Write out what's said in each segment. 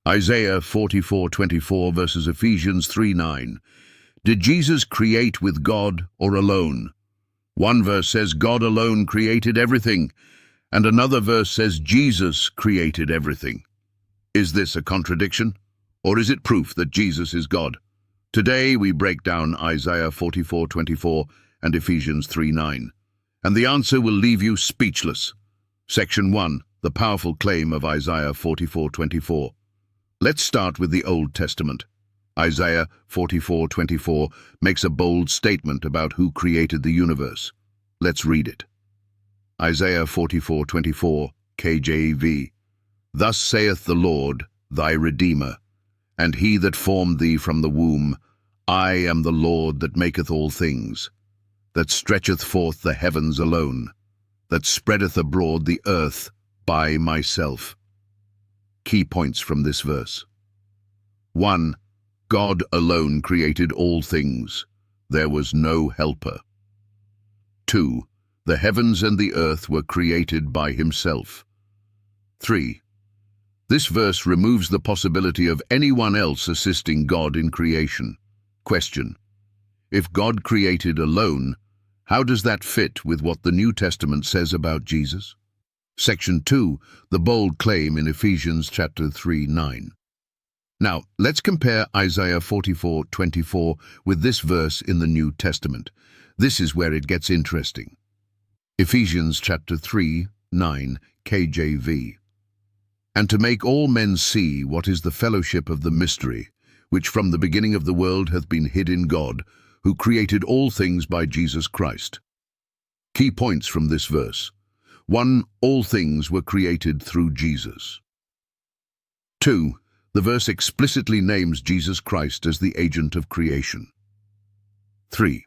Isaiah 44:24 versus Ephesians 3:9. Did Jesus create with God or alone? One verse says God alone created everything, and another verse says Jesus created everything. Is this a contradiction, or is it proof that Jesus is God? Today we break down Isaiah 44:24 and Ephesians 3:9, and the answer will leave you speechless. Section 1, the powerful claim of Isaiah 44:24. Let's start with the Old Testament. Isaiah 44:24 makes a bold statement about who created the universe. Let's read it. Isaiah 44:24, KJV. Thus saith the Lord, thy Redeemer, and he that formed thee from the womb, I am the Lord that maketh all things, that stretcheth forth the heavens alone, that spreadeth abroad the earth by myself. Key points from this verse. 1. God alone created all things. There was no helper. 2. The heavens and the earth were created by himself. 3. This verse removes the possibility of anyone else assisting God in creation. Question: if God created alone, how does that fit with what the New Testament says about Jesus? Section 2, the bold claim in Ephesians chapter 3:9. Now, let's compare Isaiah 44:24 with this verse in the New Testament. This is where it gets interesting. Ephesians chapter 3:9, KJV. And to make all men see what is the fellowship of the mystery, which from the beginning of the world hath been hid in God, who created all things by Jesus Christ. Key points from this verse. 1. All things were created through Jesus. 2. The verse explicitly names Jesus Christ as the agent of creation. 3.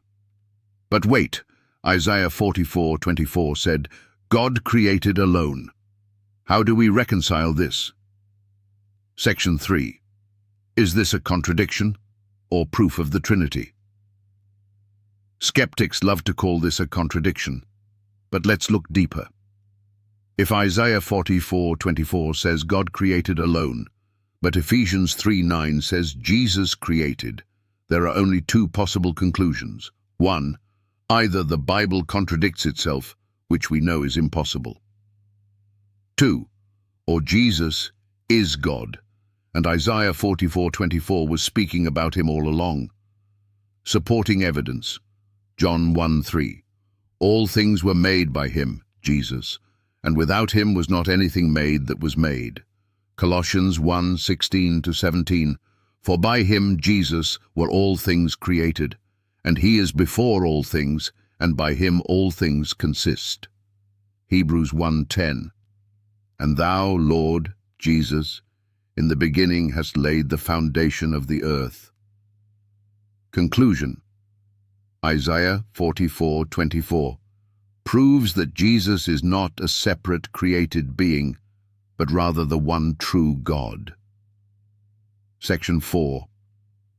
But wait, Isaiah 44:24 said, God created alone. How do we reconcile this? Section 3. Is this a contradiction or proof of the Trinity? Skeptics love to call this a contradiction, but let's look deeper. If Isaiah 44:24 says God created alone, but Ephesians 3:9 says Jesus created, there are only two possible conclusions. 1. Either the Bible contradicts itself, which we know is impossible. 2. Or Jesus is God, and Isaiah 44:24 was speaking about him all along. Supporting evidence. John 1:3. All things were made by him, Jesus, and without him was not anything made that was made. Colossians 1:16-17. For by him, Jesus, were all things created, and he is before all things, and by him all things consist. Hebrews 1:10. And thou, Lord, Jesus, in the beginning hast laid the foundation of the earth. Conclusion. Isaiah 44:24 proves that Jesus is not a separate created being, but rather the one true God. Section 4.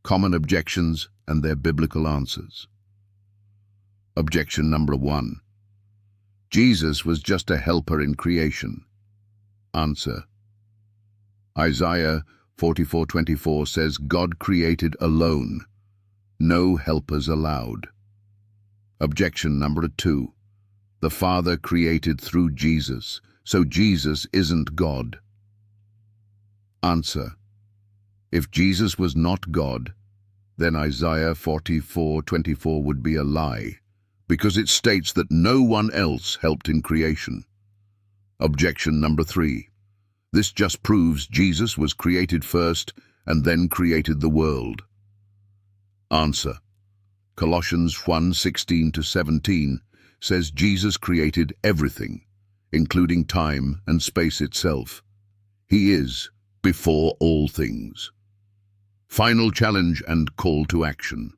Common objections and their biblical answers. Objection number 1. Jesus was just a helper in creation. Answer. Isaiah 44:24 says God created alone, no helpers allowed. Objection number 2. The Father created through Jesus, so Jesus isn't God. Answer. If Jesus was not God, then Isaiah 44:24 would be a lie, because it states that no one else helped in creation. Objection number 3. This just proves Jesus was created first and then created the world. Answer. Colossians 1:16-17 says Jesus created everything, including time and space itself. He is before all things. Final challenge and call to action.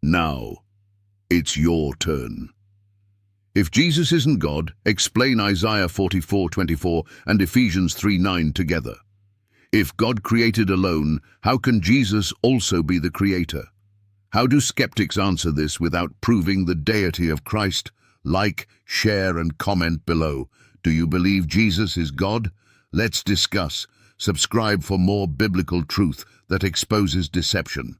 Now, it's your turn. If Jesus isn't God, explain Isaiah 44:24 and Ephesians 3:9 together. If God created alone, how can Jesus also be the creator? How do skeptics answer this without proving the deity of Christ? Like, share, and comment below. Do you believe Jesus is God? Let's discuss. Subscribe for more biblical truth that exposes deception.